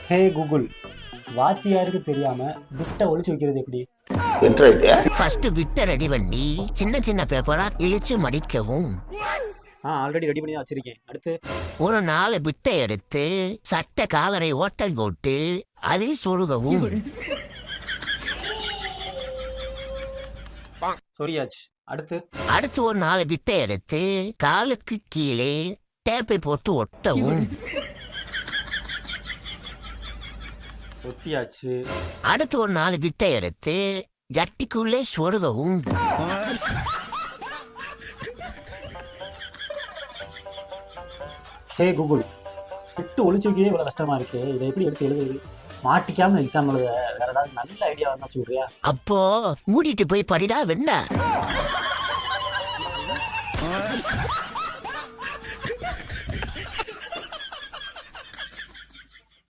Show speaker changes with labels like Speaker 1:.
Speaker 1: ஹே Google, வாத்தியாருக்கு தெரியாம பிட்டை ஒளிச்சு வைக்கிறது எப்படி?
Speaker 2: ஃபர்ஸ்ட் பிட்ட ரெடி பண்ணி சின்ன சின்ன பேப்பரா இழிச்சு மடிக்கவும்.
Speaker 1: ஆல்ரெடி ரெடி பண்ணி தான் வச்சிருக்கேன். அடுத்து
Speaker 2: ஒரு 4 பிட்டை எடுத்து சட்ட காலரை ஓட்டல் போட்டு அதில் சொருகவும்.
Speaker 1: சொரியாச்சு. அடுத்து
Speaker 2: ஒரு 4 பிட்டை எடுத்து காலுக்கு கீழே டேப்பை போட்டு ஒட்டவும்.
Speaker 1: ஒட்டியாச்சு.
Speaker 2: ஒரு 4 பிட்டை எடுத்து ஜட்டிக்குள்ளே சொருகவும்.
Speaker 1: ஹே கூகுள், பிட்டு ஒளிச்சு வைக்கவே இவ்வளவு கஷ்டமா இருக்கு. இதை எப்படி எடுத்து எழுதுறது? மாட்டிக்காம எக்ஸாம் எழுத வேற ஏதாவது நல்ல ஐடியா இருந்தா சொல்றியா?
Speaker 2: அப்போ மூடிட்டு போய் படிடா வெண்ண.